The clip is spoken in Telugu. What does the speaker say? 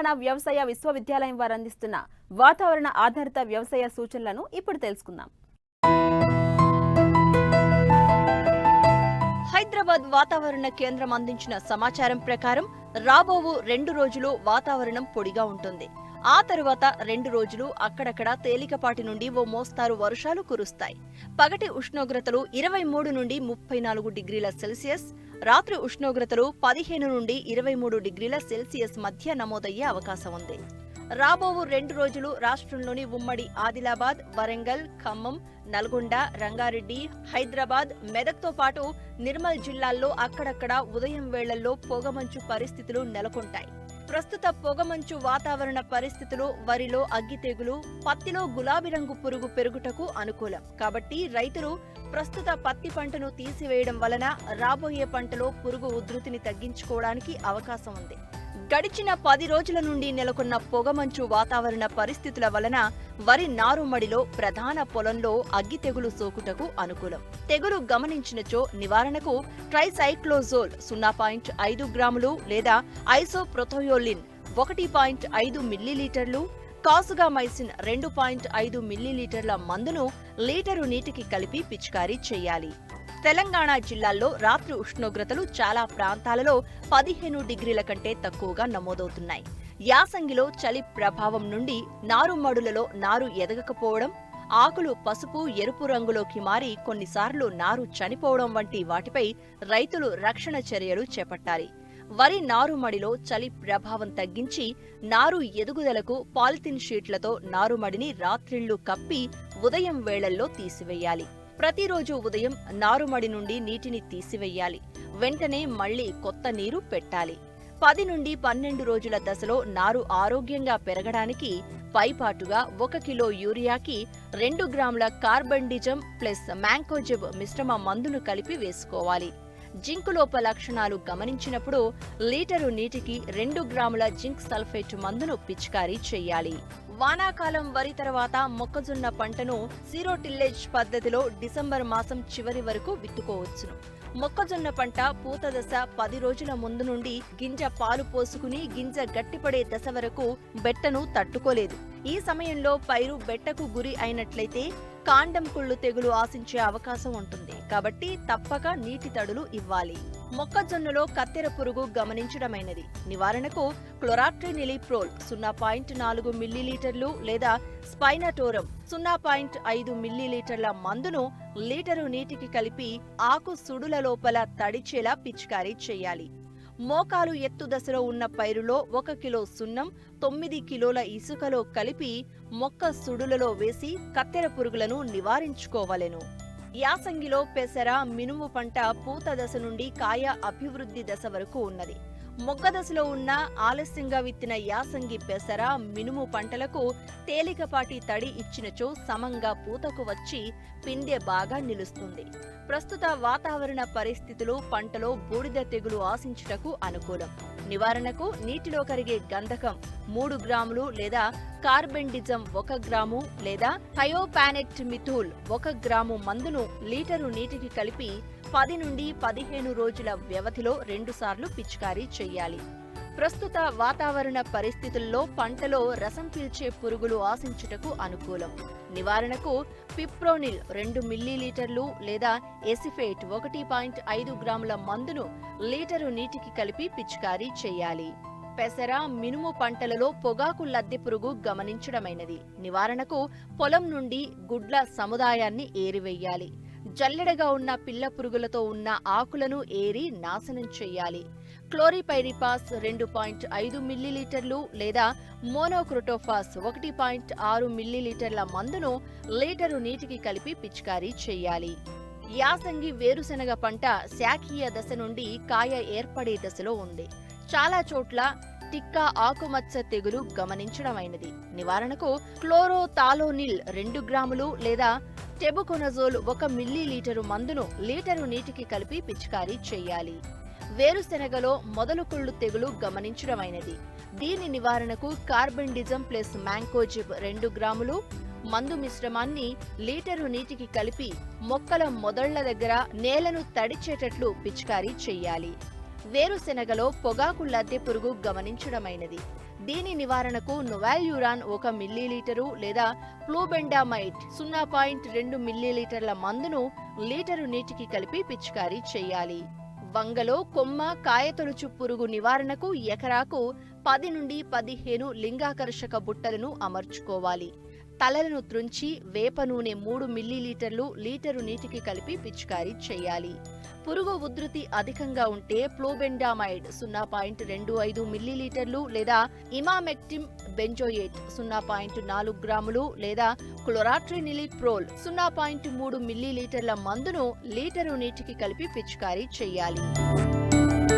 తెలంగాణ వ్యవసాయ విశ్వవిద్యాలయం వారు అందిస్తున్న వాతావరణ ఆధారిత వ్యవసాయ సూచనలను ఇప్పుడు తెలుసుకుందాం. హైదరాబాద్ వాతావరణ కేంద్రం అందించిన సమాచారం ప్రకారం రాబోవు 2 రోజులు వాతావరణం పొడిగా ఉంటుంది. ఆ తర్వాత 2 రోజులు అక్కడక్కడ తేలికపాటి నుండి ఓ మోస్తారు వర్షాలు కురుస్తాయి. పగటి ఉష్ణోగ్రతలు 23 నుండి 34 డిగ్రీల సెల్సియస్, రాత్రి ఉష్ణోగ్రతలు 15 నుండి 23 డిగ్రీల సెల్సియస్ మధ్య నమోదయ్యే అవకాశం ఉంది. రాబోవు 2 రోజులు రాష్ట్రంలోని ఉమ్మడి ఆదిలాబాద్, వరంగల్, ఖమ్మం, నల్గొండ, రంగారెడ్డి, హైదరాబాద్, మెదక్తో పాటు నిర్మల్ జిల్లాల్లో అక్కడక్కడ ఉదయం వేళల్లో పొగమంచు పరిస్థితులు నెలకొంటాయి. ప్రస్తుత పొగమంచు వాతావరణ పరిస్థితులు వరిలో అగ్గి తెగులు, పత్తిలో గులాబీ రంగు పురుగు పెరుగుటకు అనుకూలం. కాబట్టి రైతులు ప్రస్తుత పత్తి పంటను తీసివేయడం వలన రాబోయే పంటలో పురుగు ఉధృతిని తగ్గించుకోవడానికి అవకాశం ఉంది. గడిచిన 10 రోజుల నుండి నెలకొన్న పొగమంచు వాతావరణ పరిస్థితుల వలన వరి నారుమడిలో ప్రధాన పొలంలో అగ్గి తెగులు సోకుటకు అనుకూలం. తెగులు గమనించినచో నివారణకు ట్రైసైక్లోజోల్ 0.5 గ్రాములు లేదా ఐసోప్రోథయోలిన్ 1.5 మిల్లీలీటర్లు, కాసుగామైసిన్ 2.5 మిల్లీలీటర్ల మందును లీటరు నీటికి కలిపి పిచికారీ చేయాలి. తెలంగాణ జిల్లాల్లో రాత్రి ఉష్ణోగ్రతలు చాలా ప్రాంతాలలో 15 డిగ్రీల కంటే తక్కువగా నమోదవుతున్నాయి. యాసంగిలో చలి ప్రభావం నుండి నారుమడులలో నారు ఎదగకపోవడం, ఆకులు పసుపు, ఎరుపు రంగులోకి మారి కొన్నిసార్లు నారు చనిపోవడం వంటి వాటిపై రైతులు రక్షణ చర్యలు చేపట్టాలి. వరి నారుమడిలో చలి ప్రభావం తగ్గించి నారు ఎదుగుదలకు పాలిథిన్ షీట్లతో నారుమడిని రాత్రిళ్లు కప్పి ఉదయం వేళల్లో తీసివేయాలి. ప్రతిరోజు ఉదయం నారుమడి నుండి నీటిని తీసివేయాలి. వెంటనే మళ్లీ కొత్త నీరు పెట్టాలి. 10 నుండి 12 రోజుల దశలో నారు ఆరోగ్యంగా పెరగడానికి పైపాటుగా 1 కిలో యూరియాకి 2 గ్రాముల కార్బండిజం ప్లస్ మ్యాంకోజెబ్ మిశ్రమ మందును కలిపి వేసుకోవాలి. జింక్ లోప లక్షణాలు గమనించినప్పుడు లీటరు నీటికి 2 గ్రాముల జింక్ సల్ఫేట్ మందును పిచికారీ చేయాలి. వానాకాలం వరి తర్వాత మొక్కజొన్న పంటను జీరో టిల్లేజ్ పద్ధతిలో డిసెంబర్ మాసం చివరి వరకు విత్తుకోవచ్చును. మొక్కజొన్న పంట పూత దశ 10 రోజుల ముందు నుండి గింజ పాలు పోసుకుని గింజ గట్టిపడే దశ వరకు బెట్టను తట్టుకోలేదు. ఈ సమయంలో పైరు బెట్టకు గురి అయినట్లయితే కాండం కుళ్ళు తెగులు ఆశించే అవకాశం ఉంటుంది. కాబట్టి తప్పక నీటి తడులు ఇవ్వాలి. మొక్కజొన్నలో కత్తెర పురుగు గమనించడమైనది. నివారణకు క్లోరాట్రినిలిప్రోల్ 0.4 మిల్లీలీటర్లు లేదా స్పైనటోరం 0.5 మిల్లీలీటర్ల మందును లీటరు నీటికి కలిపి ఆకు సుడుల లోపల తడిచేలా పిచికారీ చేయాలి. మోకాలు ఎత్తు దశలో ఉన్న పైరులో 1 కిలో సున్నం 9 కిలోల ఇసుకలో కలిపి మొక్క సుడులలో వేసి కత్తెర పురుగులను నివారించుకోవలెను. యాసంగిలో పెసర, మినుము పంట పూత దశ నుండి కాయ అభివృద్ధి దశ వరకు ఉన్నది. మొగ్గ దశలో ఉన్న ఆలస్యంగా విత్తిన యాసంగి పెసర, మినుము పంటలకు తేలికపాటి తడి ఇచ్చినచో సమంగా పూతకు వచ్చి పిందె బాగా నిలుస్తుంది. ప్రస్తుత వాతావరణ పరిస్థితులు పంటలో బూడిద తెగులు ఆశించుటకు అనుకూలం. నివారణకు నీటిలో కరిగే గంధకం 3 గ్రాములు లేదా కార్బెండిజం 1 గ్రాము లేదా థయోపానెట్ మిథూల్ 1 గ్రాము మందును లీటరు నీటికి కలిపి 10 నుండి 15 రోజుల వ్యవధిలో 2 సార్లు పిచికారీ చేయాలి. ప్రస్తుత వాతావరణ పరిస్థితుల్లో పంటలో రసం పీల్చే పురుగులు ఆశించుటకు అనుకూలం. నివారణకు పిప్రోనిల్ 2 మిల్లీలీటర్లు లేదా ఎసిఫేట్ 1.5 గ్రాముల మందును లీటరు నీటికి కలిపి పిచికారీ చేయాలి. పెసర, మినుము పంటలలో పొగాకు లద్దె పురుగు గమనించడమైనది. నివారణకు పొలం నుండి గుడ్ల సముదాయాన్ని ఏరివేయాలి. జల్లెడగా ఉన్న పిల్ల పురుగులతో ఉన్న ఆకులను ఏరి నాశనం చెయ్యాలి. క్లోరిపైరిపాస్ 2.5 మిల్లీలీటర్లు లేదా మోనోక్రోటోఫాస్ 1.6 మిల్లీలీటర్ల మందును లీటరు నీటికి కలిపి పిచికారీ చేయాలి. యాసంగి వేరుశెనగ పంట శాఖీయ దశ నుండి కాయ ఏర్పడే దశలో ఉంది. చాలా చోట్ల టిక్కా ఆకుమచ్చ తెగులు గమనించడమైనది. నివారణకు క్లోరోథాలోనిల్ 2 గ్రాములు లేదా టెబుకొనజోల్ 1 మిల్లీలీటరు మందును లీటరు నీటికి కలిపి పిచికారీ చేయాలి. వేరుశెనగలో మొదలుకుళ్ళు తెగులు గమనించడమైనది. దీని నివారణకు కార్బెండిజం ప్లస్ మ్యాంకోజిబ్ 2 గ్రాములు మందు మిశ్రమాన్ని లీటరు నీటికి కలిపి మొక్కల మొదళ్ల దగ్గర నేలను తడిచేటట్లు పిచికారీ చెయ్యాలి. వేరుశెనగలో పొగాకు లద్దె పురుగు గమనించడమైనది. దీని నివారణకు నొవాల్యూరాన్ 1 మిల్లీలీటరు లేదా ఫ్లూబెండామైడ్ 0.2 మిల్లీలీటర్ల మందును లీటరు నీటికి కలిపి పిచికారీ చేయాలి. వంగలో కొమ్మ కాయతొలుచు పురుగు నివారణకు ఎకరాకు 10 నుండి 15 లింగాకర్షక బుట్టలను అమర్చుకోవాలి. తలలను త్రుంచి వేప నూనె 3 మిల్లీలీటర్లు లీటరు నీటికి కలిపి పిచికారీ చేయాలి. పురుగు ఉధృతి అధికంగా ఉంటే ఫ్లూబెండామైడ్ 0.25 మిల్లీలీటర్లు లేదా ఇమామెక్టిమ్ బెంజోయేట్ 0.4 గ్రాములు లేదా క్లోరాట్రినిలిప్రోల్ 0.3 మిల్లీలీటర్ల మందును లీటరు నీటికి కలిపి పిచికారీ చేయాలి.